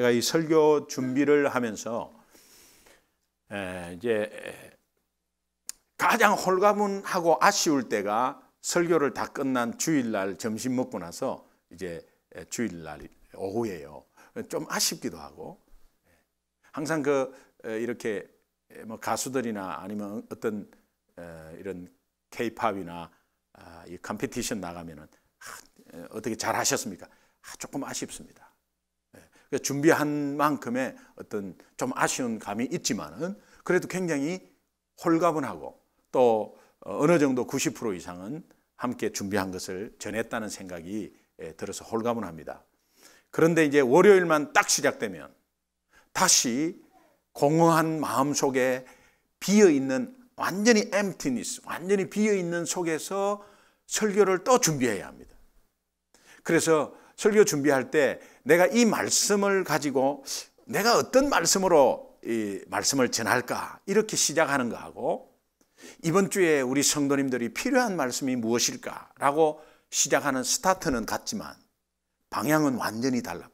제가 이 설교 준비를 하면서 이제 가장 홀가분하고 아쉬울 때가 설교를 다 끝난 주일날 점심 먹고 나서 이제 주일날 오후예요. 좀 아쉽기도 하고, 항상 이렇게 뭐 가수들이나 아니면 어떤 이런 K-팝이나 이 컴피티션 나가면은 어떻게 잘 하셨습니까? 조금 아쉽습니다. 준비한 만큼의 어떤 좀 아쉬운 감이 있지만은 그래도 굉장히 홀가분하고 또 어느 정도 90% 이상은 함께 준비한 것을 전했다는 생각이 들어서 홀가분합니다. 그런데 이제 월요일만 딱 시작되면 다시 공허한 마음 속에 비어있는 완전히 emptiness, 완전히 비어있는 속에서 설교를 또 준비해야 합니다. 그래서 설교 준비할 때 내가 이 말씀을 가지고 내가 어떤 말씀으로 이 말씀을 전할까 이렇게 시작하는 거하고, 이번 주에 우리 성도님들이 필요한 말씀이 무엇일까라고 시작하는 스타트는 같지만 방향은 완전히 달라.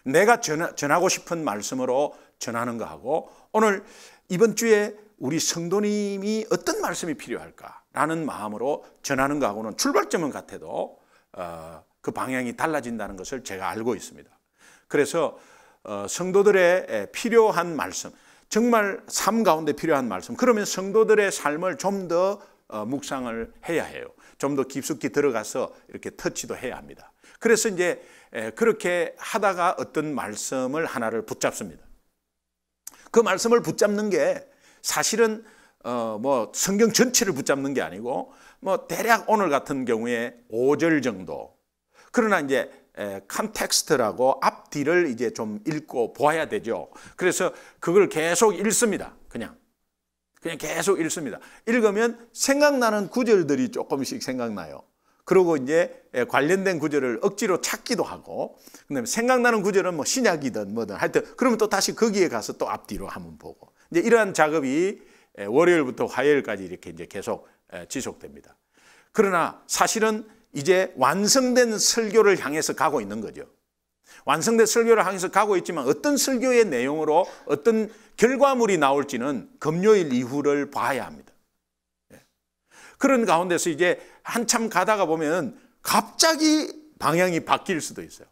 내가 전하고 싶은 말씀으로 전하는 거하고, 오늘 이번 주에 우리 성도님이 어떤 말씀이 필요할까라는 마음으로 전하는 거하고는 출발점은 같아도 그 방향이 달라진다는 것을 제가 알고 있습니다. 그래서 성도들의 필요한 말씀, 정말 삶 가운데 필요한 말씀, 그러면 성도들의 삶을 좀 더 묵상을 해야 해요. 좀 더 깊숙이 들어가서 이렇게 터치도 해야 합니다. 그래서 이제 그렇게 하다가 어떤 말씀을 하나를 붙잡습니다. 그 말씀을 붙잡는 게 사실은 뭐 성경 전체를 붙잡는 게 아니고 뭐 대략 오늘 같은 경우에 5절 정도, 그러나 이제 컨텍스트라고 앞뒤를 이제 좀 읽고 보아야 되죠. 그래서 그걸 계속 읽습니다. 그냥 계속 읽습니다. 읽으면 생각나는 구절들이 조금씩 생각나요. 그리고 이제 관련된 구절을 억지로 찾기도 하고, 그다음에 생각나는 구절은 뭐 신약이든 뭐든 하여튼 그러면 또 다시 거기에 가서 또 앞뒤로 한번 보고, 이제 이러한 작업이 월요일부터 화요일까지 이렇게 이제 계속 지속됩니다. 그러나 사실은 이제 완성된 설교를 향해서 가고 있는 거죠. 완성된 설교를 향해서 가고 있지만 어떤 설교의 내용으로 어떤 결과물이 나올지는 금요일 이후를 봐야 합니다. 그런 가운데서 이제 한참 가다가 보면 갑자기 방향이 바뀔 수도 있어요.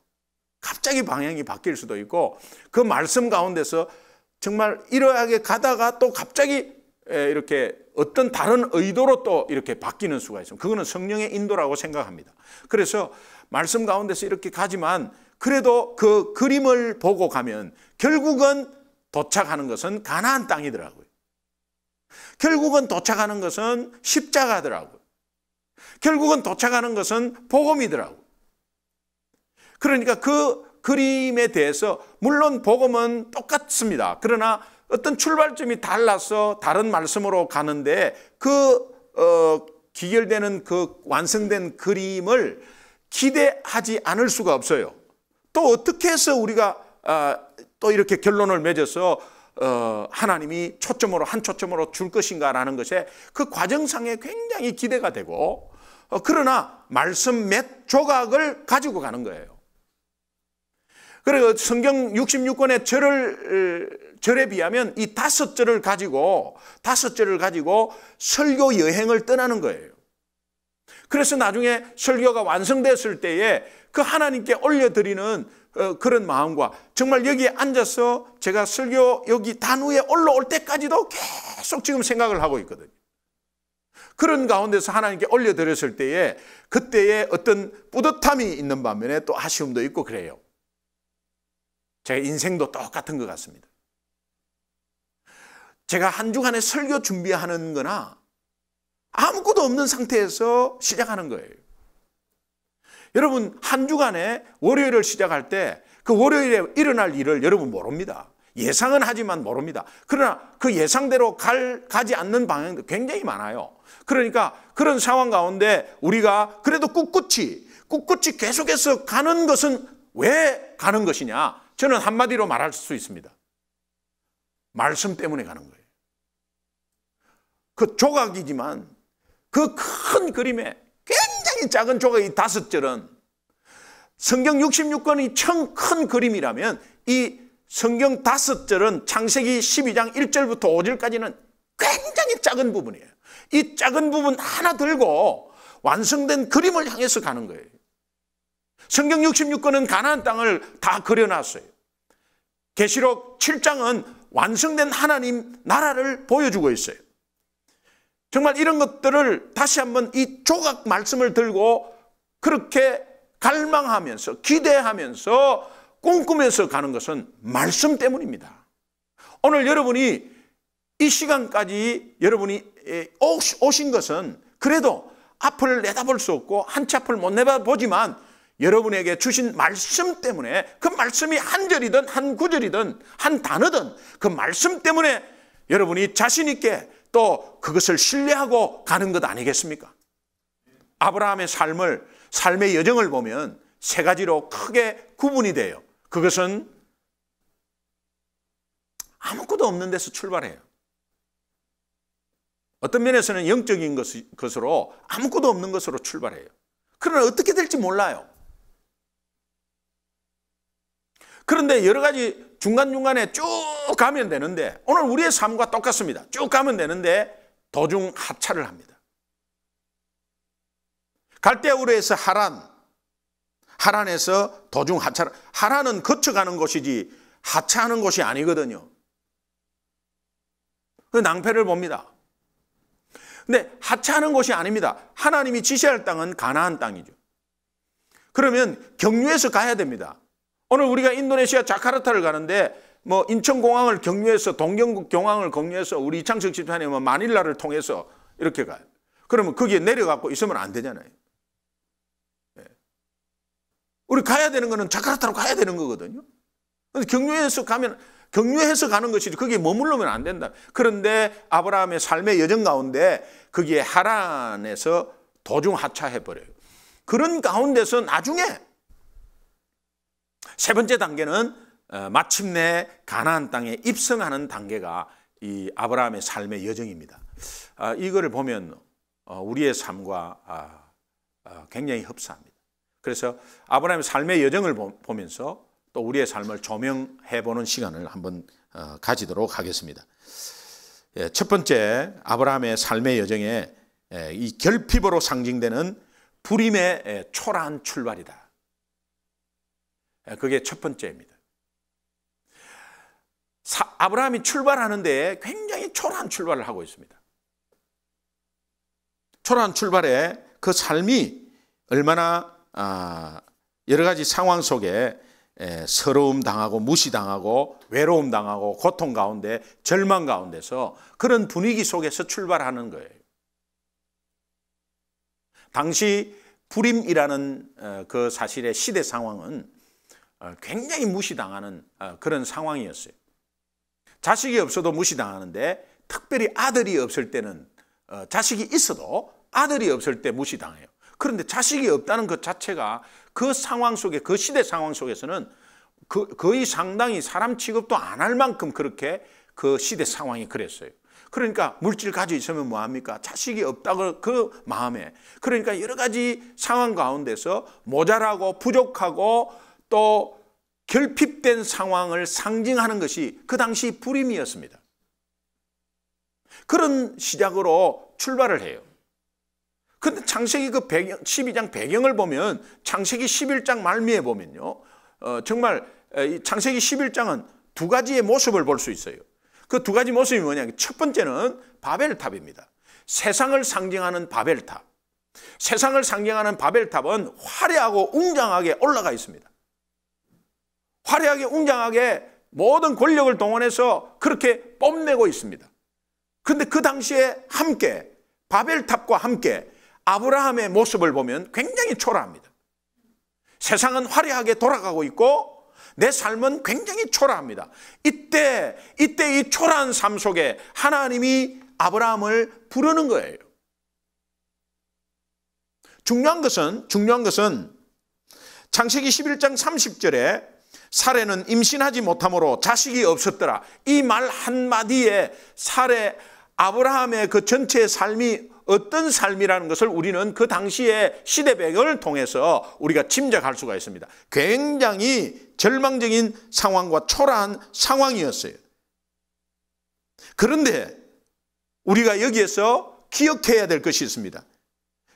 갑자기 방향이 바뀔 수도 있고, 그 말씀 가운데서 정말 이러하게 가다가 또 갑자기 이렇게 어떤 다른 의도로 또 이렇게 바뀌는 수가 있습니다. 그거는 성령의 인도라고 생각합니다. 그래서 말씀 가운데서 이렇게 가지만 그래도 그 그림을 보고 가면 결국은 도착하는 것은 가나안 땅이더라고요. 결국은 도착하는 것은 십자가더라고요. 결국은 도착하는 것은 복음이더라고요. 그러니까 그 그림에 대해서 물론 복음은 똑같습니다. 그러나 어떤 출발점이 달라서 다른 말씀으로 가는데 기결되는 그 완성된 그림을 기대하지 않을 수가 없어요. 또 어떻게 해서 우리가 또 이렇게 결론을 맺어서 하나님이 한 초점으로 줄 것인가라는 것에 그 과정상에 굉장히 기대가 되고, 그러나 말씀 몇 조각을 가지고 가는 거예요. 그리고 성경 66권의 절에 비하면 이 5절을 가지고 설교 여행을 떠나는 거예요. 그래서 나중에 설교가 완성됐을 때에 그 하나님께 올려드리는 그런 마음과, 정말 여기에 앉아서 제가 설교 여기 단위에 올라올 때까지도 계속 지금 생각을 하고 있거든요. 그런 가운데서 하나님께 올려드렸을 때에 그때의 어떤 뿌듯함이 있는 반면에 또 아쉬움도 있고 그래요. 제 인생도 똑같은 것 같습니다. 제가 한 주간에 설교 준비하는 거나 아무것도 없는 상태에서 시작하는 거예요. 여러분, 한 주간에 월요일을 시작할 때 그 월요일에 일어날 일을 여러분 모릅니다. 예상은 하지만 모릅니다. 그러나 그 예상대로 가지 않는 방향도 굉장히 많아요. 그러니까 그런 상황 가운데 우리가 그래도 꿋꿋이 계속해서 가는 것은 왜 가는 것이냐? 저는 한마디로 말할 수 있습니다. 말씀 때문에 가는 거예요. 그 조각이지만 그 큰 그림에 굉장히 작은 조각이 5절은 성경 66권이 큰 그림이라면 이 성경 5절은 창세기 12장 1절부터 5절까지는 굉장히 작은 부분이에요. 이 작은 부분 하나 들고 완성된 그림을 향해서 가는 거예요. 성경 66권은 가나안 땅을 다 그려놨어요. 계시록 7장은 완성된 하나님 나라를 보여주고 있어요. 정말 이런 것들을 다시 한번 이 조각 말씀을 들고 그렇게 갈망하면서 기대하면서 꿈꾸면서 가는 것은 말씀 때문입니다. 오늘 여러분이 이 시간까지 여러분이 오신 것은 그래도 앞을 내다볼 수 없고 한 치 앞을 못 내다보지만 여러분에게 주신 말씀 때문에 그 말씀이 한 절이든 한 구절이든 한 단어든 그 말씀 때문에 여러분이 자신 있게 또 그것을 신뢰하고 가는 것 아니겠습니까? 아브라함의 삶의 여정을 보면 세 가지로 크게 구분이 돼요. 그것은 아무것도 없는 데서 출발해요. 어떤 면에서는 영적인 것으로 아무것도 없는 것으로 출발해요. 그러나 어떻게 될지 몰라요. 그런데 여러 가지 중간중간에 쭉 가면 되는데 오늘 우리의 삶과 똑같습니다. 쭉 가면 되는데 도중 하차를 합니다. 갈대아우르에서 하란에서 도중 하차를, 하란은 거쳐가는 곳이지 하차하는 곳이 아니거든요. 그 낭패를 봅니다. 근데 하차하는 곳이 아닙니다. 하나님이 지시할 땅은 가나안 땅이죠. 그러면 경유해서 가야 됩니다. 오늘 우리가 인도네시아 자카르타를 가는데 뭐 인천공항을 경유해서 동경국 공항을 경유해서 우리 이창석 집사님은 마닐라를 통해서 이렇게 가요. 그러면 거기에 내려가고 있으면 안 되잖아요. 우리 가야 되는 거는 자카르타로 가야 되는 거거든요. 그래서 경유해서 가는 것이지 거기에 머무르면 안 된다. 그런데 아브라함의 삶의 여정 가운데 거기에 하란에서 도중 하차해 버려요. 그런 가운데서 나중에 세 번째 단계는 마침내 가나안 땅에 입성하는 단계가 이 아브라함의 삶의 여정입니다. 이거를 보면 우리의 삶과 굉장히 흡사합니다. 그래서 아브라함의 삶의 여정을 보면서 또 우리의 삶을 조명해보는 시간을 한번 가지도록 하겠습니다. 첫 번째, 아브라함의 삶의 여정에 이 결핍으로 상징되는 불임의 초라한 출발이다. 그게 첫 번째입니다. 아브라함이 출발하는 데에 굉장히 초라한 출발을 하고 있습니다. 초라한 출발에 그 삶이 얼마나 여러 가지 상황 속에 서러움 당하고 무시당하고 외로움 당하고 고통 가운데 절망 가운데서 그런 분위기 속에서 출발하는 거예요. 당시 불임이라는 그 사실의 시대 상황은 굉장히 무시당하는 그런 상황이었어요. 자식이 없어도 무시당하는데 특별히 아들이 없을 때는 자식이 있어도 아들이 없을 때 무시당해요. 그런데 자식이 없다는 것 자체가 그 상황 속에, 그 시대 상황 속에서는 거의 상당히 사람 취급도 안 할 만큼 그렇게 그 시대 상황이 그랬어요. 그러니까 물질 가지고 있으면 뭐합니까? 자식이 없다고 그 마음에. 그러니까 여러 가지 상황 가운데서 모자라고 부족하고 또 결핍된 상황을 상징하는 것이 그 당시 불임이었습니다. 그런 시작으로 출발을 해요. 근데 창세기 그 12장 배경을 보면 창세기 11장 말미에 보면요. 정말 창세기 11장은 두 가지의 모습을 볼 수 있어요. 그 두 가지 모습이 뭐냐? 첫 번째는 바벨탑입니다. 세상을 상징하는 바벨탑. 세상을 상징하는 바벨탑은 화려하고 웅장하게 올라가 있습니다. 화려하게 웅장하게 모든 권력을 동원해서 그렇게 뽐내고 있습니다. 그런데 그 당시에 함께 바벨탑과 함께 아브라함의 모습을 보면 굉장히 초라합니다. 세상은 화려하게 돌아가고 있고 내 삶은 굉장히 초라합니다. 이때 이 초라한 삶 속에 하나님이 아브라함을 부르는 거예요. 중요한 것은 창세기 11장 30절에 사레는 임신하지 못함으로 자식이 없었더라. 이 말 한마디에 아브라함의 그 전체의 삶이 어떤 삶이라는 것을 우리는 그 당시의 시대 배경을 통해서 우리가 짐작할 수가 있습니다. 굉장히 절망적인 상황과 초라한 상황이었어요. 그런데 우리가 여기에서 기억해야 될 것이 있습니다.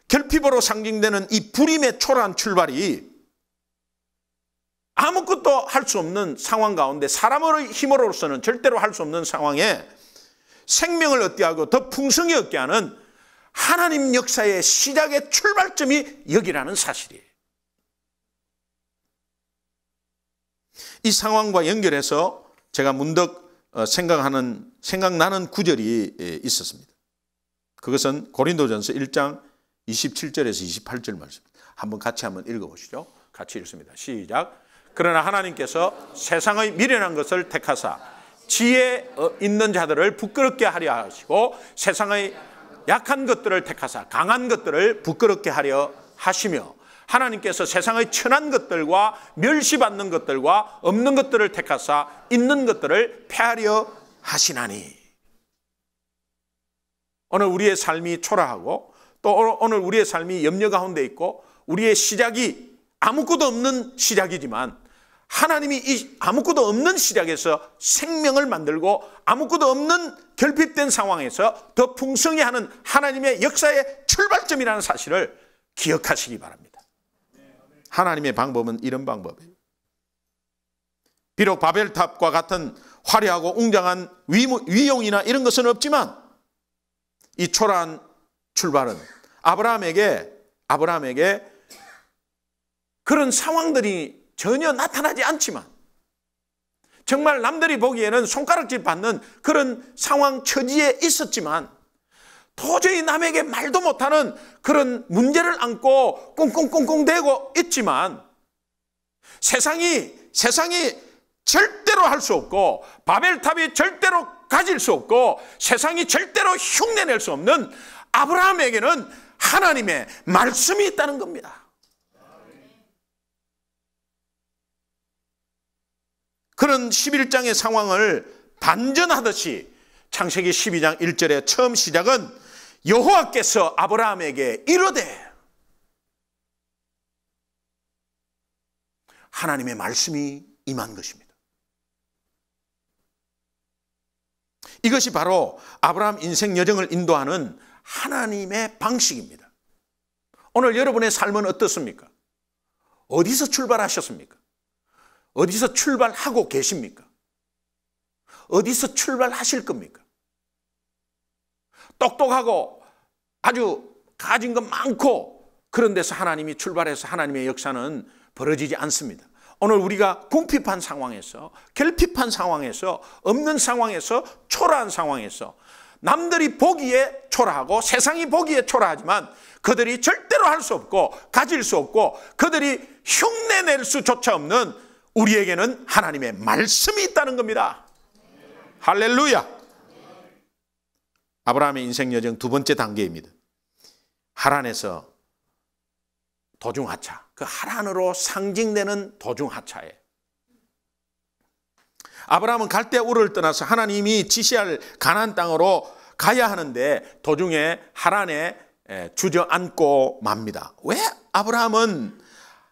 결핍으로 상징되는 이 불임의 초라한 출발이 아무것도 할 수 없는 상황 가운데, 사람의 힘으로서는 절대로 할 수 없는 상황에 생명을 얻게 하고 더 풍성히 얻게 하는 하나님 역사의 시작의 출발점이 여기라는 사실이에요. 이 상황과 연결해서 제가 문득 생각나는 구절이 있었습니다. 그것은 고린도전서 1장 27절에서 28절 말씀. 한번 같이 읽어보시죠. 같이 읽습니다. 시작. 그러나 하나님께서 세상의 미련한 것을 택하사 지혜 있는 자들을 부끄럽게 하려 하시고 세상의 약한 것들을 택하사 강한 것들을 부끄럽게 하려 하시며 하나님께서 세상의 천한 것들과 멸시받는 것들과 없는 것들을 택하사 있는 것들을 폐하려 하시나니. 오늘 우리의 삶이 초라하고 또 오늘 우리의 삶이 염려 가운데 있고 우리의 시작이 아무것도 없는 시작이지만 하나님이 이 아무것도 없는 시작에서 생명을 만들고 아무것도 없는 결핍된 상황에서 더 풍성히 하는 하나님의 역사의 출발점이라는 사실을 기억하시기 바랍니다. 하나님의 방법은 이런 방법이에요. 비록 바벨탑과 같은 화려하고 웅장한 위용이나 이런 것은 없지만 이 초라한 출발은 아브라함에게 그런 상황들이 전혀 나타나지 않지만 정말 남들이 보기에는 손가락질 받는 그런 상황 처지에 있었지만 도저히 남에게 말도 못하는 그런 문제를 안고 꽁꽁꽁꽁대고 있지만 세상이 절대로 할 수 없고 바벨탑이 절대로 가질 수 없고 세상이 절대로 흉내낼 수 없는 아브라함에게는 하나님의 말씀이 있다는 겁니다. 그런 11장의 상황을 반전하듯이 창세기 12장 1절의 처음 시작은 여호와께서 아브라함에게 이르되, 하나님의 말씀이 임한 것입니다. 이것이 바로 아브라함 인생 여정을 인도하는 하나님의 방식입니다. 오늘 여러분의 삶은 어떻습니까? 어디서 출발하셨습니까? 어디서 출발하고 계십니까? 어디서 출발하실 겁니까? 똑똑하고 아주 가진 것 많고 그런 데서 하나님이 출발해서 하나님의 역사는 벌어지지 않습니다. 오늘 우리가 궁핍한 상황에서, 결핍한 상황에서, 없는 상황에서, 초라한 상황에서 남들이 보기에 초라하고 세상이 보기에 초라하지만 그들이 절대로 할 수 없고 가질 수 없고 그들이 흉내낼 수조차 없는 우리에게는 하나님의 말씀이 있다는 겁니다. 할렐루야. 아브라함의 인생 여정 두 번째 단계입니다. 하란에서 도중하차, 그 하란으로 상징되는 도중하차에 아브라함은 갈대아 우르를 떠나서 하나님이 지시할 가나안 땅으로 가야 하는데 도중에 하란에 주저앉고 맙니다. 왜 아브라함은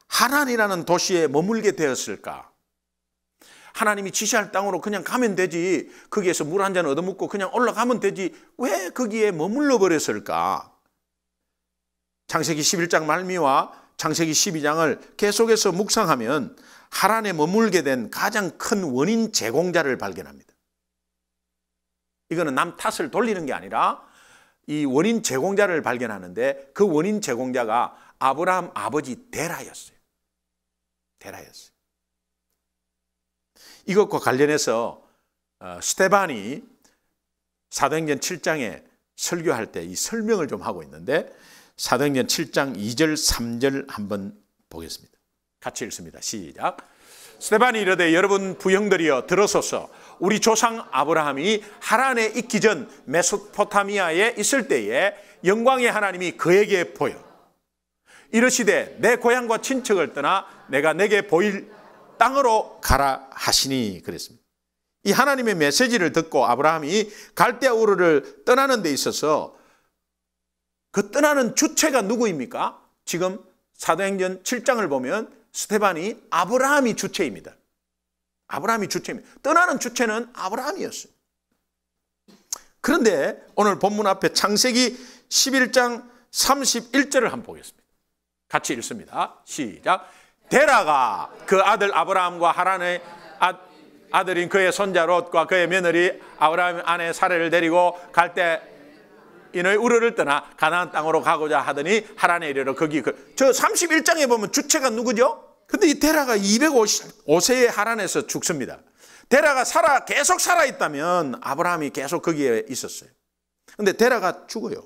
하란이라는 도시에 머물게 되었을까? 하나님이 지시할 땅으로 그냥 가면 되지, 거기에서 물 한 잔 얻어먹고 그냥 올라가면 되지, 왜 거기에 머물러 버렸을까? 창세기 11장 말미와 창세기 12장을 계속해서 묵상하면 하란에 머물게 된 가장 큰 원인 제공자를 발견합니다. 이거는 남 탓을 돌리는 게 아니라 이 원인 제공자를 발견하는데 그 원인 제공자가 아브라함 아버지 데라였어요. 이것과 관련해서 스데반이 사도행전 7장에 설교할 때 이 설명을 좀 하고 있는데 사도행전 7장 2절 3절 한번 보겠습니다. 같이 읽습니다. 시작. 스데반이 이르되 여러분 부형들이여 들으소서. 우리 조상 아브라함이 하란에 있기 전 메소포타미아에 있을 때에 영광의 하나님이 그에게 보여 이르시되 내 고향과 친척을 떠나 내가 내게 보일 땅으로 가라 하시니 그랬습니다. 이 하나님의 메시지를 듣고 아브라함이 갈대아 우르를 떠나는 데 있어서 그 떠나는 주체가 누구입니까? 지금 사도행전 7장을 보면 스데반이 아브라함이 주체입니다. 아브라함이 주체입니다. 떠나는 주체는 아브라함이었어요. 그런데 오늘 본문 앞에 창세기 11장 31절을 한번 보겠습니다. 같이 읽습니다. 시작. 데라가 그 아들 아브라함과 하란의 아들인 그의 손자 롯과 그의 며느리 아브라함의 아내 사레를 데리고 갈대인의 우르를 떠나 가나안 땅으로 가고자 하더니 하란에 이르러 거기 저 31장에 보면 주체가 누구죠? 근데 이 데라가 255세에 하란에서 죽습니다. 데라가 계속 살아있다면 아브라함이 계속 거기에 있었어요. 근데 데라가 죽어요.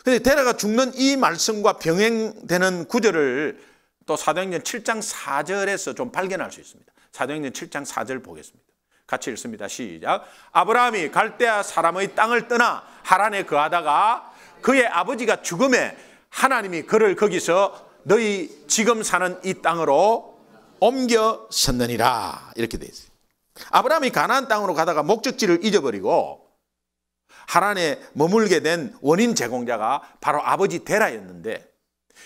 근데 데라가 죽는 이 말씀과 병행되는 구절을 또 사도행전 7장 4절에서 좀 발견할 수 있습니다. 사도행전 7장 4절 보겠습니다. 같이 읽습니다. 시작. 아브라함이 갈대아 사람의 땅을 떠나 하란에 거하다가 그의 아버지가 죽음에 하나님이 그를 거기서 너희 지금 사는 이 땅으로 옮겨섰느니라. 이렇게 되어 있어요. 아브라함이 가나안 땅으로 가다가 목적지를 잊어버리고 하란에 머물게 된 원인 제공자가 바로 아버지 데라였는데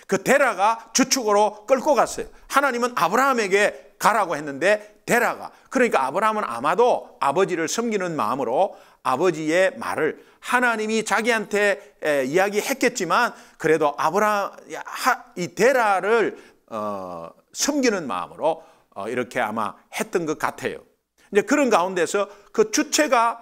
그 데라가 주축으로 끌고 갔어요. 하나님은 아브라함에게 가라고 했는데 데라가, 그러니까 아브라함은 아마도 아버지를 섬기는 마음으로 아버지의 말을 하나님이 자기한테 이야기했겠지만 그래도 이 데라를 섬기는 마음으로 이렇게 아마 했던 것 같아요. 이제 그런 가운데서 그 주체가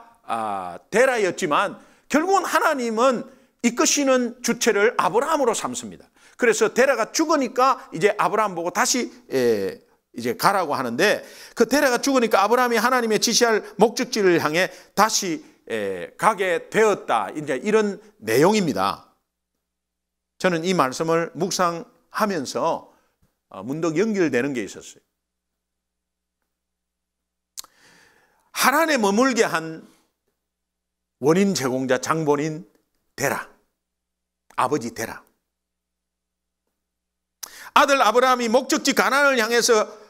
데라였지만 결국은 하나님은 이끄시는 주체를 아브라함으로 삼습니다. 그래서 데라가 죽으니까 이제 아브라함 보고 다시 이제 가라고 하는데 그 데라가 죽으니까 아브라함이 하나님의 지시할 목적지를 향해 다시 가게 되었다. 이제 이런 내용입니다. 저는 이 말씀을 묵상하면서 문득 연결되는 게 있었어요. 하란에 머물게 한 원인 제공자 장본인 데라, 아버지 데라. 아들 아브라함이 목적지 가나안을 향해서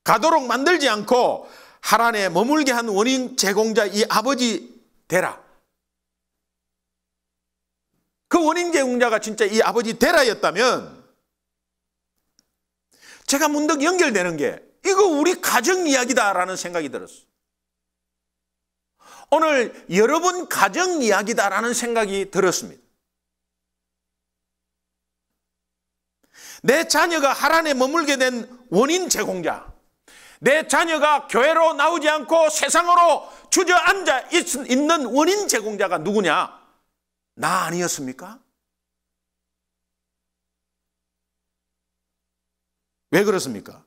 가도록 만들지 않고 하란에 머물게 한 원인 제공자 이 아버지 데라. 그 원인 제공자가 진짜 이 아버지 데라였다면 제가 문득 연결되는 게 이거 우리 가정 이야기다라는 생각이 들었어요. 오늘 여러분 가정 이야기다라는 생각이 들었습니다. 내 자녀가 하란에 머물게 된 원인 제공자, 내 자녀가 교회로 나오지 않고 세상으로 주저앉아 있는 원인 제공자가 누구냐? 나 아니었습니까? 왜 그렇습니까?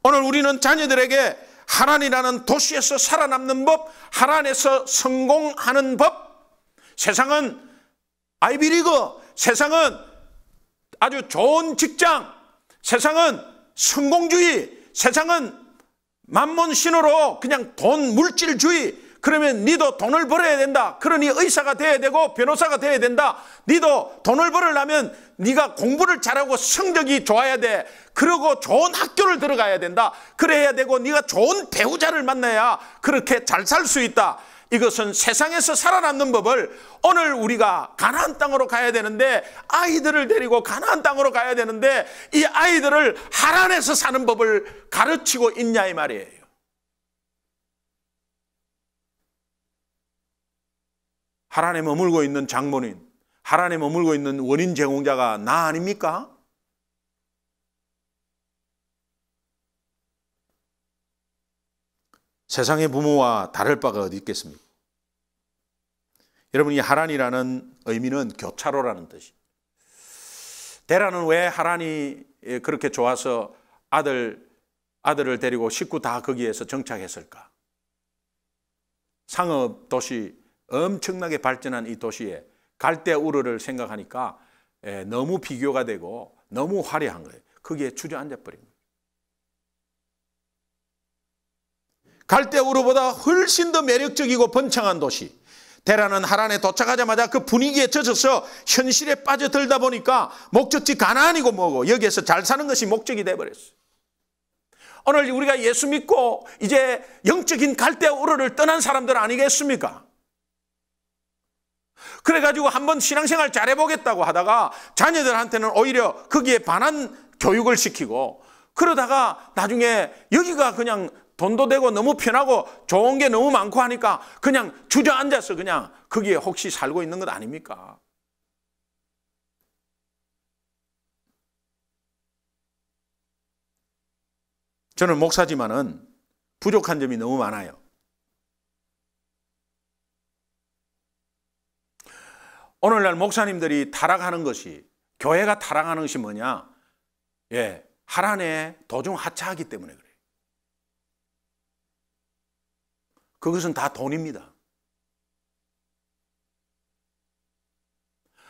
오늘 우리는 자녀들에게 하란이라는 도시에서 살아남는 법, 하란에서 성공하는 법, 세상은 아이비리그, 세상은 아주 좋은 직장, 세상은 성공주의, 세상은 만몬신으로 그냥 돈 물질주의. 그러면 니도 돈을 벌어야 된다. 그러니 의사가 돼야 되고 변호사가 돼야 된다. 니도 돈을 벌으려면 네가 공부를 잘하고 성적이 좋아야 돼. 그리고 좋은 학교를 들어가야 된다. 그래야 되고 네가 좋은 배우자를 만나야 그렇게 잘 살 수 있다. 이것은 세상에서 살아남는 법을 오늘 우리가 가나안 땅으로 가야 되는데 아이들을 데리고 가나안 땅으로 가야 되는데 이 아이들을 하란에서 사는 법을 가르치고 있냐 이 말이에요. 하란에 머물고 있는 장본인, 하란에 머물고 있는 원인 제공자가 나 아닙니까? 세상의 부모와 다를 바가 어디 있겠습니까? 여러분, 이 하란이라는 의미는 교차로라는 뜻이에요. 데라는 왜 하란이 그렇게 좋아서 아들을 데리고 식구 다 거기에서 정착했을까? 상업 도시, 엄청나게 발전한 이 도시에 갈대 우르를 생각하니까 너무 비교가 되고 너무 화려한 거예요. 거기에 주저앉아 버린 거예요. 갈대 우르보다 훨씬 더 매력적이고 번창한 도시. 데라는 하란에 도착하자마자 그 분위기에 젖어서 현실에 빠져들다 보니까 목적지 가나안이고 뭐고 여기에서 잘 사는 것이 목적이 돼버렸어요. 오늘 우리가 예수 믿고 이제 영적인 갈대 우르를 떠난 사람들 아니겠습니까? 그래가지고 한번 신앙생활 잘해보겠다고 하다가 자녀들한테는 오히려 거기에 반한 교육을 시키고, 그러다가 나중에 여기가 그냥 돈도 되고 너무 편하고 좋은 게 너무 많고 하니까 그냥 주저앉아서 그냥 거기에 혹시 살고 있는 것 아닙니까? 저는 목사지만은 부족한 점이 너무 많아요. 오늘날 목사님들이 타락하는 것이, 교회가 타락하는 것이 뭐냐? 하란에 도중 하차하기 때문에 그래요. 그것은 다 돈입니다.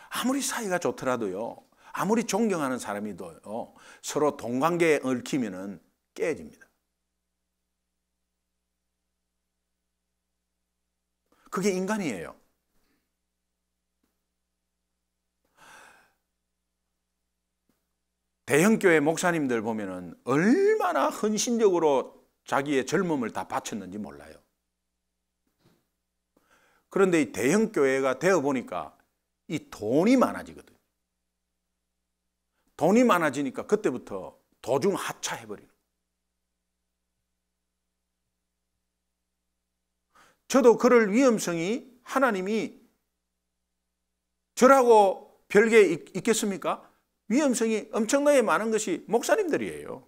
아무리 사이가 좋더라도요, 아무리 존경하는 사람이도요, 서로 돈 관계에 얽히면은 깨집니다. 그게 인간이에요. 대형교회 목사님들 보면은 얼마나 헌신적으로 자기의 젊음을 다 바쳤는지 몰라요. 그런데 이 대형교회가 되어보니까 이 돈이 많아지거든요. 돈이 많아지니까 그때부터 도중 하차해버리는 거예요. 저도 그럴 위험성이 하나님이 저라고 별게 있겠습니까? 위험성이 엄청나게 많은 것이 목사님들이에요.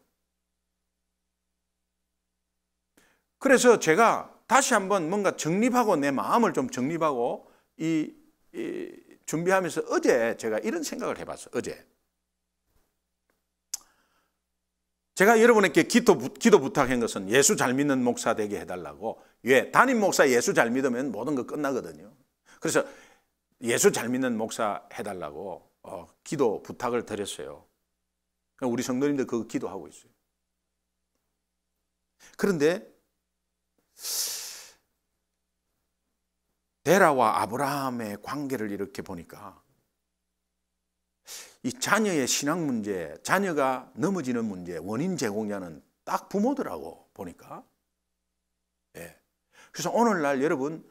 그래서 제가 다시 한번 뭔가 정립하고, 내 마음을 좀 정립하고 준비하면서 어제 제가 이런 생각을 해봤어요. 어제 제가 여러분에게 기도 부탁한 것은 예수 잘 믿는 목사 되게 해달라고. 담임 목사 예수 잘 믿으면 모든 거 끝나거든요. 그래서 예수 잘 믿는 목사 해달라고 기도 부탁을 드렸어요. 우리 성도님들 그거 기도하고 있어요. 그런데 데라와 아브라함의 관계를 이렇게 보니까 이 자녀의 신앙 문제, 자녀가 넘어지는 문제, 원인 제공자는 딱 부모더라고 보니까. 그래서 오늘날 여러분,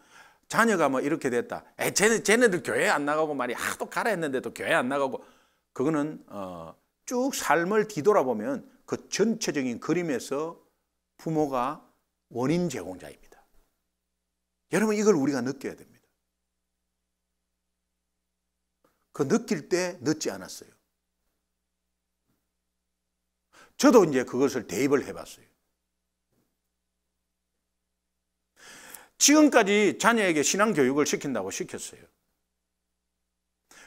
자녀가 뭐 이렇게 됐다. 쟤네들 교회 안 나가고 말이야. 하도 가라 했는데도 교회 안 나가고. 그거는 쭉 삶을 뒤돌아보면 그 전체적인 그림에서 부모가 원인 제공자입니다. 여러분, 이걸 우리가 느껴야 됩니다. 그 느낄 때 늦지 않았어요. 저도 이제 그것을 대입을 해봤어요. 지금까지 자녀에게 신앙교육을 시킨다고 시켰어요.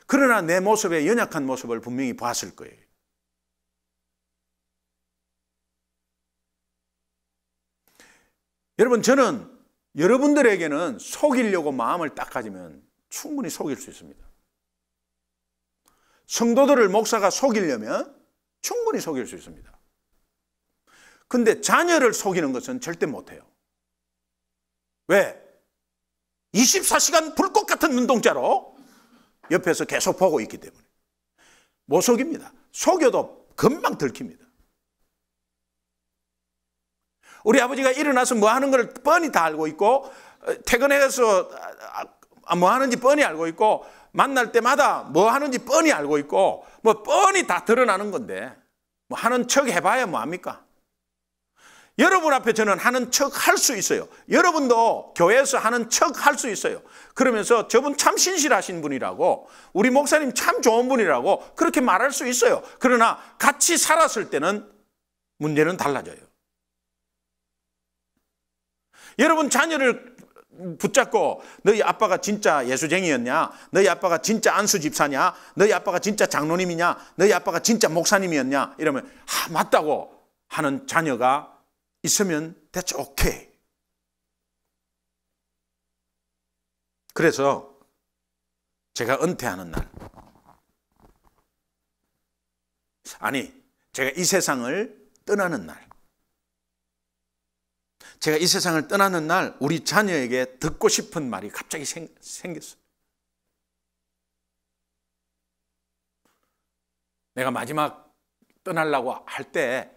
그러나 내 모습의 연약한 모습을 분명히 봤을 거예요. 여러분, 저는 여러분들에게는 속이려고 마음을 딱 가지면 충분히 속일 수 있습니다. 성도들을 목사가 속이려면 충분히 속일 수 있습니다. 근데 자녀를 속이는 것은 절대 못해요. 왜? 24시간 불꽃 같은 눈동자로 옆에서 계속 보고 있기 때문에 못 속입니다. 속여도 금방 들킵니다. 우리 아버지가 일어나서 뭐 하는 걸 뻔히 다 알고 있고, 퇴근해서 뭐 하는지 뻔히 알고 있고, 만날 때마다 뭐 하는지 뻔히 알고 있고, 뭐 뻔히 다 드러나는 건데 뭐 하는 척 해봐야 뭐합니까? 여러분 앞에 저는 하는 척 할 수 있어요. 여러분도 교회에서 하는 척 할 수 있어요. 그러면서 저분 참 신실하신 분이라고, 우리 목사님 참 좋은 분이라고 그렇게 말할 수 있어요. 그러나 같이 살았을 때는 문제는 달라져요. 여러분 자녀를 붙잡고 너희 아빠가 진짜 예수쟁이였냐? 너희 아빠가 진짜 안수 집사냐? 너희 아빠가 진짜 장로님이냐? 너희 아빠가 진짜 목사님이었냐? 이러면 맞다고 하는 자녀가 있으면 that's okay. 그래서 제가 은퇴하는 날, 제가 이 세상을 떠나는 날, 제가 이 세상을 떠나는 날 우리 자녀에게 듣고 싶은 말이 갑자기 생겼어요. 내가 마지막 떠나려고 할 때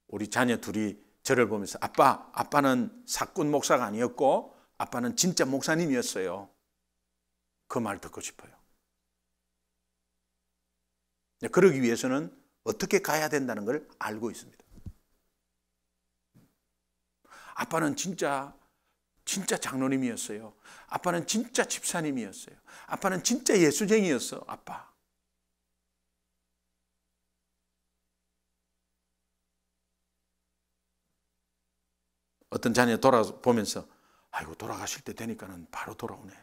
우리 자녀 둘이 저를 보면서 아빠는 사꾼 목사가 아니었고 아빠는 진짜 목사님이었어요. 그 말 듣고 싶어요. 그러기 위해서는 어떻게 가야 된다는 걸 알고 있습니다. 아빠는 진짜 장로님이었어요. 아빠는 진짜 집사님이었어요. 아빠는 진짜 예수쟁이였어. 아빠. 어떤 자녀 돌아보면서 아이고 돌아가실 때 되니까는 바로 돌아오네.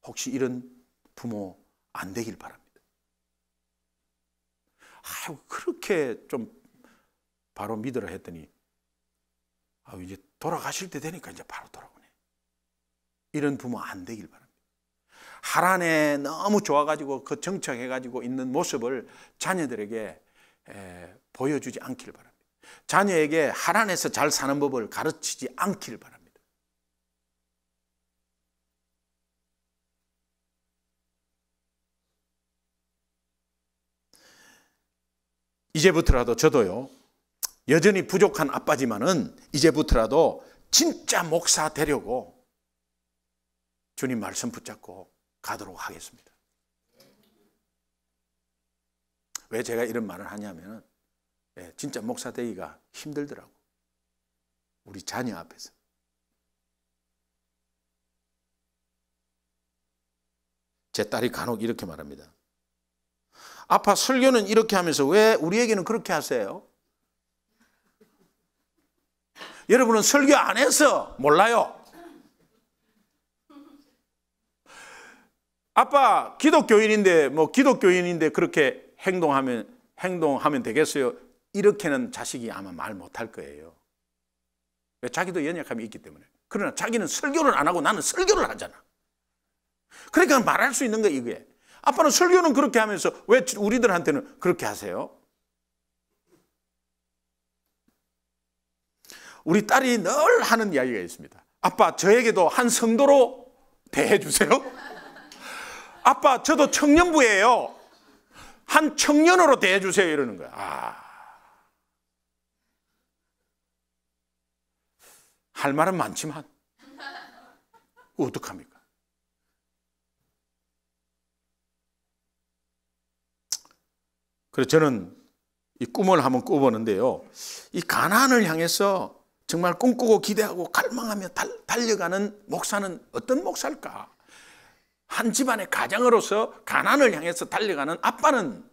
혹시 이런 부모 안 되길 바랍니다. 아이고 그렇게 좀 바로 믿으라 했더니 이제 돌아가실 때 되니까 이제 바로 돌아오네. 이런 부모 안 되길 바랍니다. 하란에 너무 좋아가지고 그 정착해가지고 있는 모습을 자녀들에게 보여주지 않기를 바랍니다. 자녀에게 하란에서 잘 사는 법을 가르치지 않기를 바랍니다. 이제부터라도 저도요, 여전히 부족한 아빠지만은 이제부터라도 진짜 목사 되려고 주님 말씀 붙잡고 가도록 하겠습니다. 왜 제가 이런 말을 하냐면 진짜 목사 되기가 힘들더라고. 우리 자녀 앞에서. 제 딸이 간혹 이렇게 말합니다. 아빠 설교는 이렇게 하면서 왜 우리에게는 그렇게 하세요? 여러분은 설교 안 해서 몰라요. 아빠 기독교인인데 기독교인인데 그렇게 행동하면 되겠어요? 이렇게는 자식이 아마 말 못할 거예요. 왜? 자기도 연약함이 있기 때문에. 그러나 자기는 설교를 안 하고 나는 설교를 하잖아. 그러니까 말할 수 있는 거예요, 이게. 아빠는 설교는 그렇게 하면서 왜 우리들한테는 그렇게 하세요? 우리 딸이 늘 하는 이야기가 있습니다. 아빠 저에게도 한 성도로 대해주세요. 아빠 저도 청년부예요. 한 청년으로 대해주세요. 이러는 거야. 할 말은 많지만 어떡합니까? 그래서 저는 이 꿈을 한번 꿔보는데요. 이 가나안을 향해서 정말 꿈꾸고 기대하고 갈망하며 달려가는 목사는 어떤 목사일까? 한 집안의 가장으로서 가나안을 향해서 달려가는 아빠는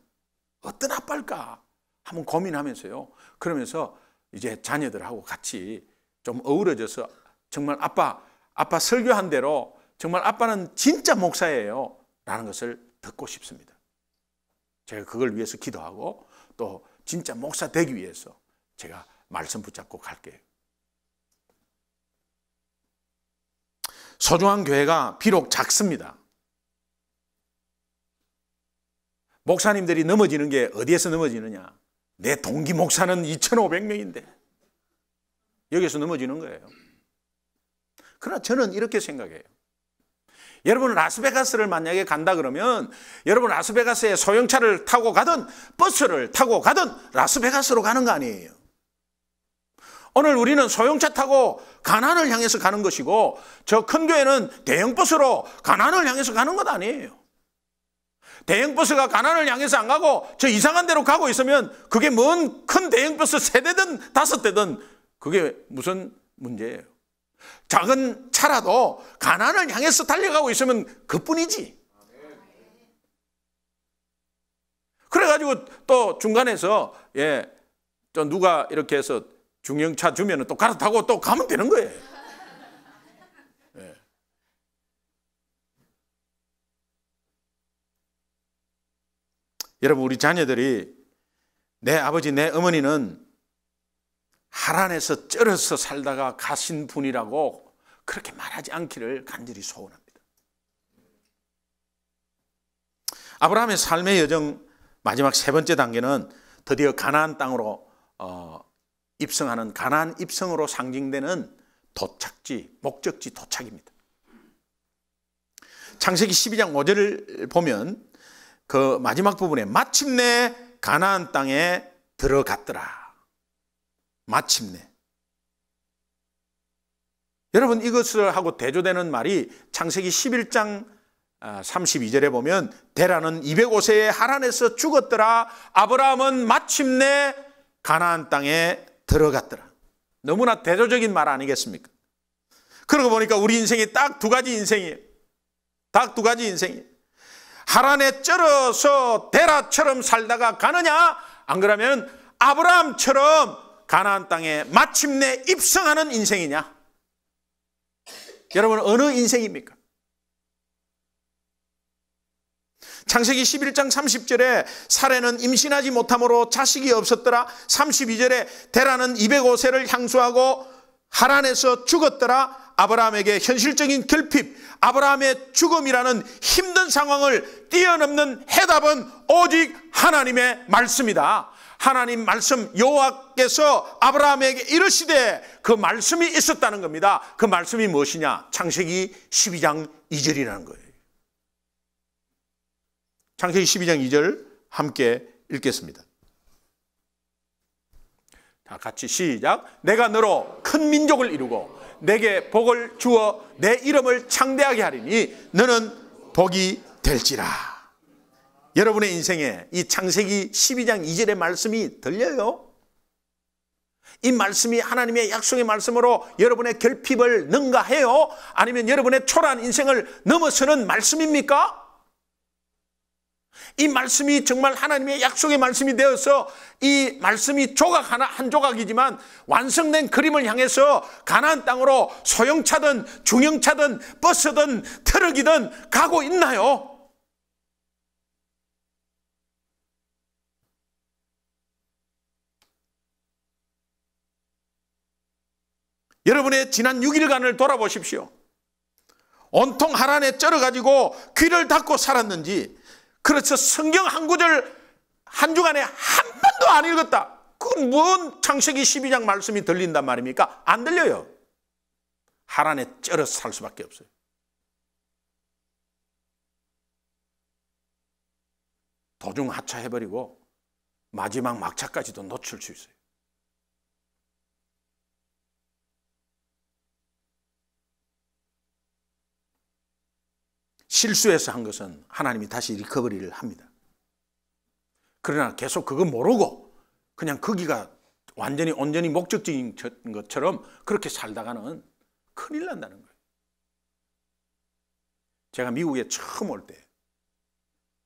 어떤 아빠일까? 한번 고민하면서요. 그러면서 이제 자녀들하고 같이 좀 어우러져서 정말 아빠 설교한 대로 정말 아빠는 진짜 목사예요. 라는 것을 듣고 싶습니다. 제가 그걸 위해서 기도하고 또 진짜 목사 되기 위해서 제가 말씀 붙잡고 갈게요. 소중한 교회가 비록 작습니다. 목사님들이 넘어지는 게 어디에서 넘어지느냐? 내 동기 목사는 2,500명인데 여기서 넘어지는 거예요. 그러나 저는 이렇게 생각해요. 여러분 라스베가스를 만약에 간다 그러면 여러분 라스베가스에 소형차를 타고 가든 버스를 타고 가든 라스베가스로 가는 거 아니에요. 오늘 우리는 소형차 타고 가나안을 향해서 가는 것이고 저 큰 교회는 대형버스로 가나안을 향해서 가는 것 아니에요. 대형버스가 가나안을 향해서 안 가고 저 이상한 데로 가고 있으면 그게 뭔 큰 대형버스 3대든 5대든 그게 무슨 문제예요. 작은 차라도 가나안을 향해서 달려가고 있으면 그뿐이지. 그래가지고 또 중간에서 또 누가 이렇게 해서 중형차 주면 또 갈아타고 또 가면 되는 거예요. 여러분 우리 자녀들이 내 아버지 내 어머니는 하란에서 쩔어서 살다가 가신 분이라고 그렇게 말하지 않기를 간절히 소원합니다. 아브라함의 삶의 여정 마지막 3번째 단계는 드디어 가나안 땅으로 입성하는 가나안 입성으로 상징되는 도착지, 목적지 도착입니다. 창세기 12장 5절을 보면 그 마지막 부분에 마침내 가나안 땅에 들어갔더라. 마침내. 여러분 이것을 하고 대조되는 말이 창세기 11장 32절에 보면 데라는 205세에 하란에서 죽었더라. 아브라함은 마침내 가나안 땅에 들어갔더라. 너무나 대조적인 말 아니겠습니까? 그러고 보니까 우리 인생이 딱 두 가지 인생이에요. 딱 두 가지 인생이에요. 하란에 쩔어서 데라처럼 살다가 가느냐, 안 그러면 아브라함처럼 가나안 땅에 마침내 입성하는 인생이냐. 여러분 어느 인생입니까? 창세기 11장 30절에 사레는 임신하지 못함으로 자식이 없었더라. 32절에 데라는 205세를 향수하고 하란에서 죽었더라. 아브라함에게 현실적인 결핍, 아브라함의 죽음이라는 힘든 상황을 뛰어넘는 해답은 오직 하나님의 말씀이다. 하나님 말씀, 여호와께서 아브라함에게 이르시되, 그 말씀이 있었다는 겁니다. 그 말씀이 무엇이냐? 창세기 12장 2절이라는 거예요. 창세기 12장 2절 함께 읽겠습니다. 자, 같이 시작. 내가 너로 큰 민족을 이루고 내게 복을 주어 내 이름을 창대하게 하리니 너는 복이 될지라. 여러분의 인생에 이 창세기 12장 2절의 말씀이 들려요? 이 말씀이 하나님의 약속의 말씀으로 여러분의 결핍을 능가해요? 아니면 여러분의 초라한 인생을 넘어서는 말씀입니까? 이 말씀이 정말 하나님의 약속의 말씀이 되어서 이 말씀이 조각 하나 한 조각이지만 완성된 그림을 향해서 가나안 땅으로 소형차든 중형차든 버스든 트럭이든 가고 있나요? 여러분의 지난 6일간을 돌아보십시오. 온통 하란에 쩔어가지고 귀를 닫고 살았는지, 그렇죠, 성경 한 구절 한 주간에 한 번도 안 읽었다. 그건 뭔 창세기 12장 말씀이 들린단 말입니까? 안 들려요. 하란에 쩔어서 살 수밖에 없어요. 도중 하차해버리고 마지막 막차까지도 놓칠 수 있어요. 실수해서 한 것은 하나님이 다시 리커버리를 합니다. 그러나 계속 그거 모르고 그냥 거기가 완전히 온전히 목적적인 것처럼 그렇게 살다가는 큰일 난다는 거예요. 제가 미국에 처음 올 때,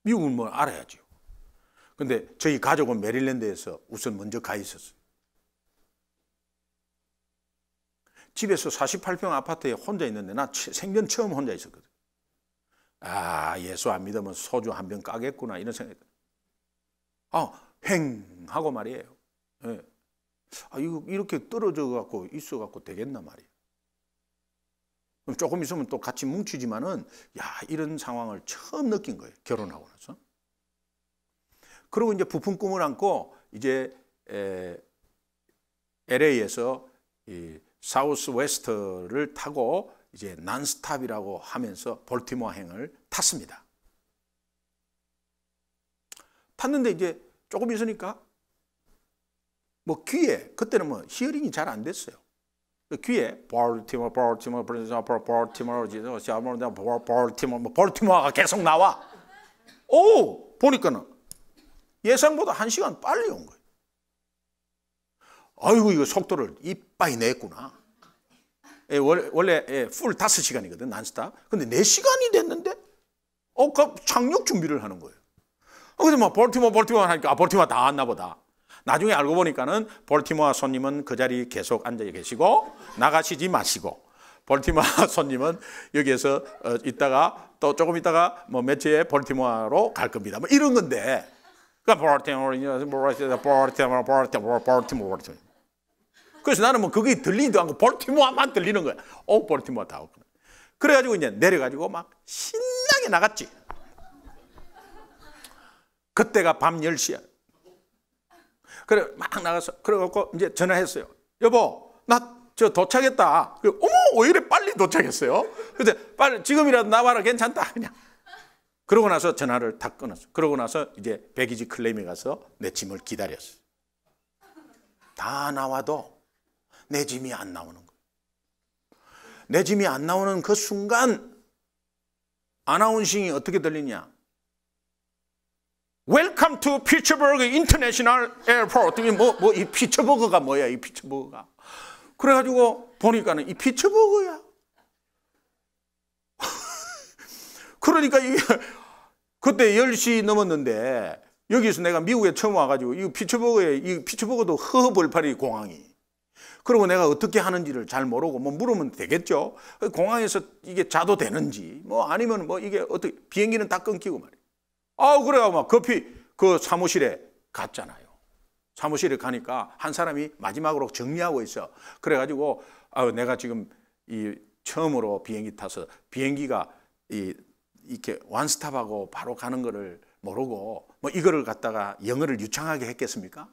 미국은 뭐 알아야죠. 근데 저희 가족은 메릴랜드에서 우선 먼저 가 있었어요. 집에서 48평 아파트에 혼자 있는데 나 생전 처음 혼자 있었거든. 아, 예수 안 믿으면 소주 한 병 까겠구나 이런 생각이 들어요. 횡 하고 말이에요. 네. 이거 이렇게 떨어져 갖고 있어 갖고 되겠나 말이에요. 그럼 조금 있으면 또 같이 뭉치지만은, 이런 상황을 처음 느낀 거예요. 결혼하고 나서. 그리고 이제 부푼 꿈을 안고 이제 LA에서 이 사우스 웨스트를 타고 이제 난스탑이라고 하면서 볼티모어행을 탔습니다. 탔는데 이제 조금 있으니까 뭐 귀에, 그때는 뭐 히어링이 잘 안 됐어요. 볼티모어가 계속 나와. 보니까는 예상보다 1시간 빨리 온 거예요. 아이고, 이거 속도를 이빠이 냈구나. 원래 풀 5시간이거든, 난스탑. 근데 4시간이 됐는데, 그 착륙 준비를 하는 거예요. 그래서 막 볼티모어 하니까, 볼티모어 다 왔나 보다. 나중에 알고 보니까는 볼티모어 손님은 그 자리에 계속 앉아 계시고, 나가시지 마시고, 볼티모어 손님은 여기에서 있다가, 또 조금 있다가 뭐 며칠에 볼티모어로 갈 겁니다. 뭐 이런 건데, 그러니까 볼티모어. 그래서 나는 뭐 그게 들리지도 않고 볼티모어만 들리는 거야. 볼티모어 다 오고. 그래가지고 이제 내려가지고 막 신나게 나갔지. 그때가 밤 10시야. 그래 막 나가서 그래갖고 이제 전화했어요. 여보, 나 저 도착했다. 어머, 왜 이래 빨리 도착했어요? 그래서 빨리 지금이라도 나와라, 괜찮다 그냥. 그러고 나서 전화를 다 끊었어. 그러고 나서 이제 백이지 클레임에 가서 내 짐을 기다렸어. 다 나와도 내 짐이 안 나오는 거예요. 내 짐이 안 나오는 그 순간 아나운싱이 어떻게 들리냐? Welcome to Pittsburgh International Airport. 이 피츠버그가 뭐야, 이 피츠버그가. 그래가지고 보니까는 이 피츠버그야. 그러니까 이게 그때 10시 넘었는데 여기서 내가 미국에 처음 와가지고 이 피츠버그도 허허벌판이 공항이. 그리고 내가 어떻게 하는지를 잘 모르고 뭐 물으면 되겠죠. 공항에서 이게 자도 되는지 뭐 아니면 뭐 이게 어떻게 비행기는 다 끊기고 말이야. 그래가 막 급히 그 사무실에 갔잖아요. 사무실에 가니까 한 사람이 마지막으로 정리하고 있어. 그래가지고 내가 지금 이 처음으로 비행기 타서 비행기가 이렇게 완스탑하고 바로 가는 거를 모르고 뭐 이거를 갖다가 영어를 유창하게 했겠습니까?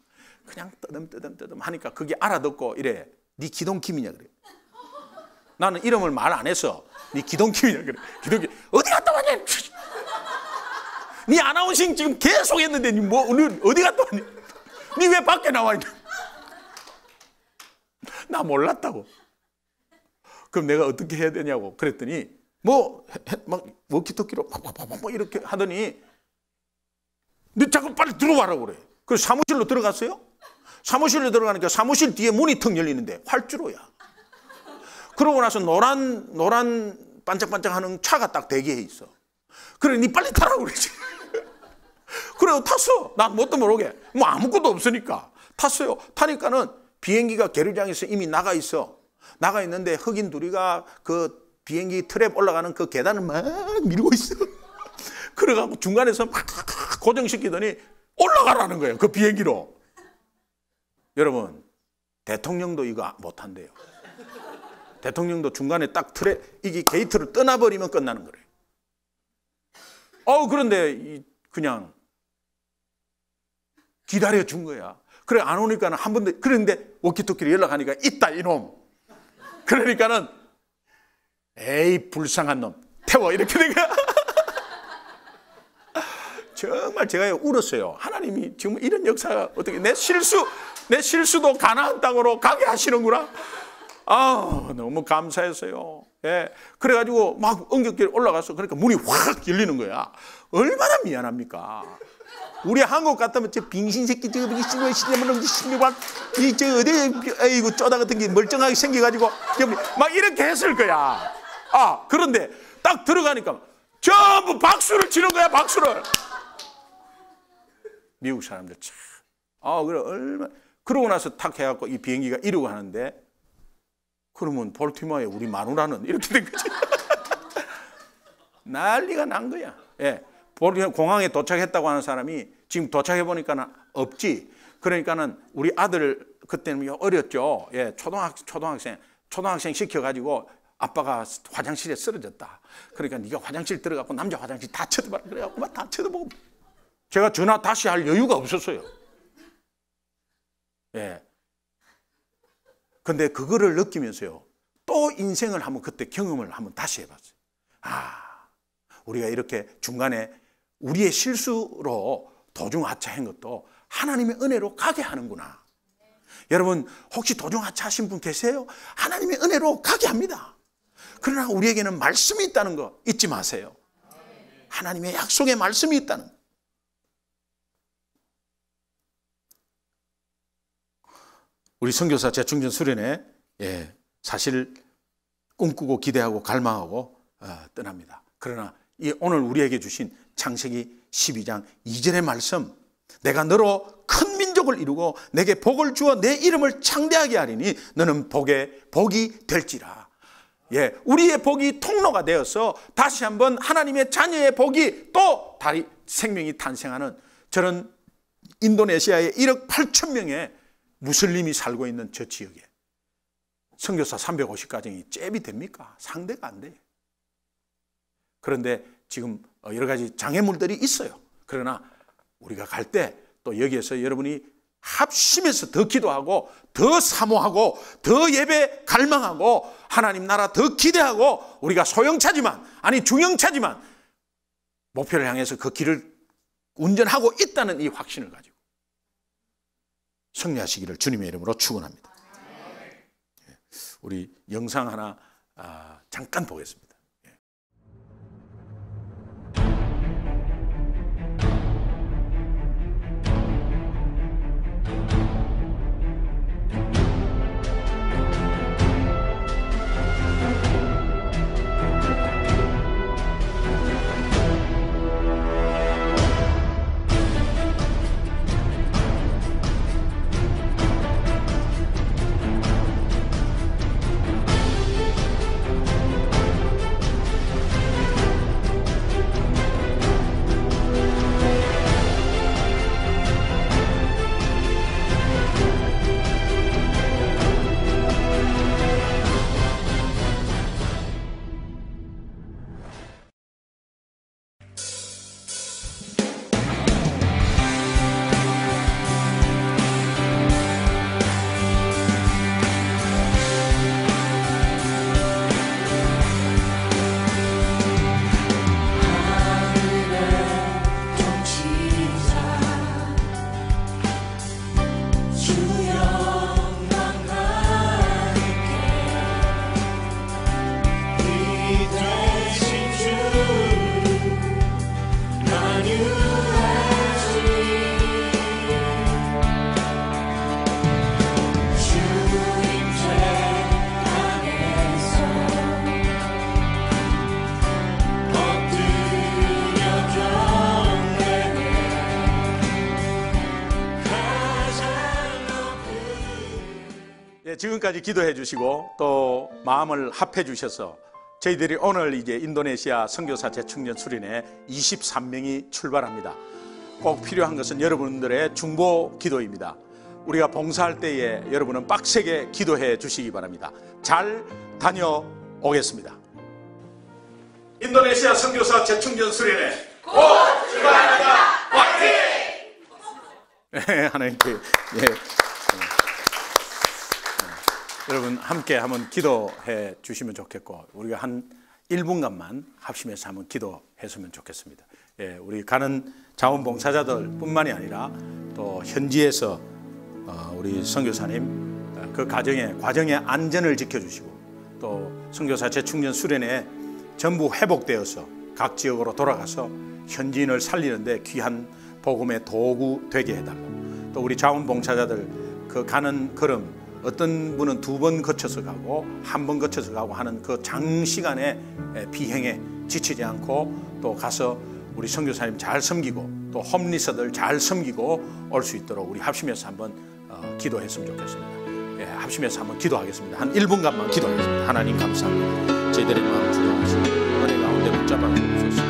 그냥 뜨듬 하니까 그게 알아듣고 이래. 네 기동킴이냐 그래. 나는 이름을 말 안 했어. 네 기동킴이냐 그래. 기동킴 어디 갔다 왔냐? 네 아나운싱 지금 계속 했는데 네 뭐 어디 갔다 왔니? 네 왜 밖에 나와 있냐? 나 몰랐다고. 그럼 내가 어떻게 해야 되냐고 그랬더니 막 워키토키로 팍팍팍팍 이렇게 하더니 너 잠깐 빨리 들어와라고 그래. 그래서 사무실로 들어갔어요. 사무실로 들어가니까 사무실 뒤에 문이 턱 열리는데 활주로야. 그러고 나서 노란 반짝반짝하는 차가 딱 대기해 있어. 그래, 니 빨리 타라고 그러지. 그래요, 탔어. 난 뭣도 모르게. 뭐 아무것도 없으니까 탔어요. 타니까는 비행기가 계류장에서 이미 나가 있어. 나가 있는데 흑인 둘이가 그 비행기 트랩 올라가는 그 계단을 막 밀고 있어. 그래갖고 중간에서 막 고정시키더니 올라가라는 거예요, 그 비행기로. 여러분, 대통령도 이거 못한대요. 대통령도 중간에 딱 이게 게이트를 떠나버리면 끝나는 거래요. 그런데 그냥 기다려준 거야. 그래, 안 오니까는 한 번도, 그런데 워키토키로 연락하니까 있다, 이놈. 그러니까는, 에이, 불쌍한 놈. 태워. 이렇게 된 거야. 정말 제가 울었어요. 하나님이 지금 이런 역사가 어떻게, 내 실수도 가나안 땅으로 가게 하시는구나. 너무 감사했어요. 예. 그래가지고 막 엉겹길 올라가서 그러니까 문이 확 열리는 거야. 얼마나 미안합니까? 우리 한국 같으면 저 빙신 새끼 저거 어디 쪼다 같은 게 멀쩡하게 생겨가지고 막 이렇게 했을 거야. 그런데 딱 들어가니까 전부 박수를 치는 거야, 박수를. 미국 사람들 참. 그래 얼마. 그러고 나서 탁 해갖고 이 비행기가 이러고 하는데 그러면 볼티모어에 우리 마누라는 이렇게 된 거지. 난리가 난 거야. 예. 공항에 도착했다고 하는 사람이 지금 도착해 보니까는 없지. 그러니까는 우리 아들 그때는 어렸죠. 예, 초등학생 시켜가지고 아빠가 화장실에 쓰러졌다. 그러니까 네가 화장실 들어가고 남자 화장실 다 쳐다봐라. 그래갖고 막 다 쳐다보고 제가 전화 다시 할 여유가 없었어요. 예. 근데 그거를 느끼면서요. 또 인생을 한번 그때 경험을 한번 다시 해봤어요. 우리가 이렇게 중간에 우리의 실수로 도중하차한 것도 하나님의 은혜로 가게 하는구나. 여러분 혹시 도중하차하신 분 계세요? 하나님의 은혜로 가게 합니다. 그러나 우리에게는 말씀이 있다는 거 잊지 마세요. 하나님의 약속의 말씀이 있다는 거. 우리 선교사 재충전 수련회 사실 꿈꾸고 기대하고 갈망하고 떠납니다. 그러나 오늘 우리에게 주신 창세기 12장 2절의 말씀, 내가 너로 큰 민족을 이루고 내게 복을 주어 내 이름을 창대하게 하리니 너는 복이 될지라. 우리의 복이 통로가 되어서 다시 한번 하나님의 자녀의 복이 또 생명이 탄생하는 저런 인도네시아의 1억 8천 명의 무슬림이 살고 있는 저 지역에 선교사 350가정이 잽이 됩니까? 상대가 안 돼. 그런데 지금 여러 가지 장애물들이 있어요. 그러나 우리가 갈 때 또 여기에서 여러분이 합심해서 더 기도하고 더 사모하고 더 예배 갈망하고 하나님 나라 더 기대하고 우리가 소형차지만 중형차지만 목표를 향해서 그 길을 운전하고 있다는 이 확신을 가지고 승리하시기를 주님의 이름으로 축원합니다. 우리 영상 하나 잠깐 보겠습니다. 지금까지 기도해 주시고 또 마음을 합해 주셔서 저희들이 오늘 이제 인도네시아 선교사 재충전 수련회 23명이 출발합니다. 꼭 필요한 것은 여러분들의 중보 기도입니다. 우리가 봉사할 때에 여러분은 빡세게 기도해 주시기 바랍니다. 잘 다녀오겠습니다. 인도네시아 선교사 재충전 수련회 곧 출발합니다. 화이팅! 하나님께 여러분 함께 한번 기도해 주시면 좋겠고 우리가 한 1분간만 합심해서 한번 기도했으면 좋겠습니다. 우리 가는 자원봉사자들 뿐만이 아니라 또 현지에서 우리 선교사님 그 과정의 안전을 지켜주시고 또 선교사 재충전 수련회에 전부 회복되어서 각 지역으로 돌아가서 현지인을 살리는데 귀한 복음의 도구 되게 해달라고 또 우리 자원봉사자들 그 가는 걸음 어떤 분은 2번 거쳐서 가고 1번 거쳐서 가고 하는 그 장시간의 비행에 지치지 않고 또 가서 우리 선교사님 잘 섬기고 또 홈리서들 잘 섬기고 올 수 있도록 우리 합심해서 한번 기도했으면 좋겠습니다. 합심해서 한번 기도하겠습니다. 한 1분간만 기도하겠습니다. 하나님 감사합니다. 저희들의 마음 주장하시고 은혜 가운데 붙잡아 주옵소서.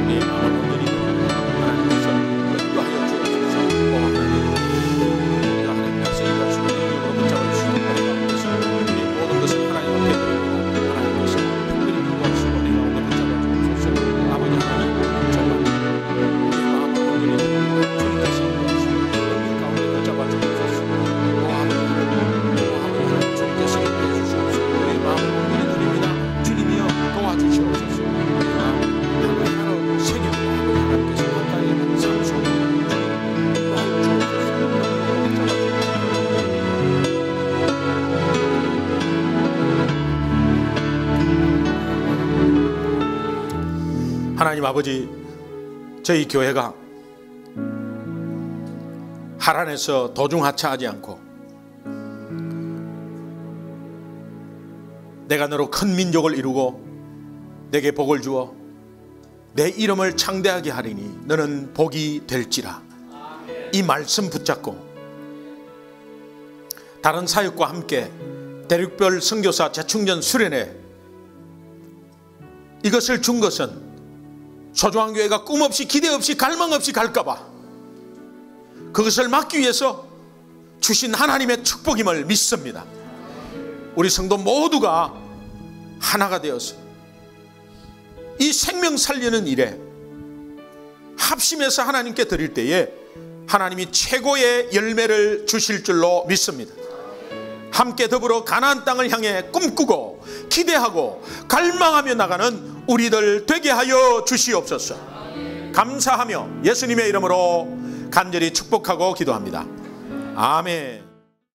우리의 마음을 온전히 하나님께서 인도하여 주옵소서. 우리가 하나님께서 인도하시고 능력으로 붙잡아 주시는 은혜 가운데서 우리 모든 것을 하나님 앞에 드립니다. 하나님께서 특별히 인도하시고 은혜 가운데 붙잡아 주옵소서. 아버지 하나님 정말 우리의 마음을 온전히 주님께서 인도하시고 능력 가운데 붙잡아 주옵소서. 아버지 하나님 주님께서 인도해 주시옵소서. 우리의 마음을 온전히 드립니다. 주님이여 도와주시옵소서. 우리의 마음 하나하나 새겨서 하나님께서 가까이 삶 속에 하나님 아버지, 저희 교회가 하란에서 도중하차하지 않고 내가 너로 큰 민족을 이루고 내게 복을 주어 내 이름을 창대하게 하리니 너는 복이 될지라. 이 말씀 붙잡고 다른 사역과 함께 대륙별 선교사 재충전 수련회 이것을 준 것은 소중한 교회가 꿈 없이 기대 없이 갈망 없이 갈까봐 그것을 막기 위해서 주신 하나님의 축복임을 믿습니다. 우리 성도 모두가 하나가 되어서 이 생명 살리는 일에 합심해서 하나님께 드릴 때에 하나님이 최고의 열매를 주실 줄로 믿습니다. 함께 더불어 가나안 땅을 향해 꿈꾸고 기대하고 갈망하며 나가는 우리들 되게 하여 주시옵소서. 감사하며 예수님의 이름으로 간절히 축복하고 기도합니다. 아멘.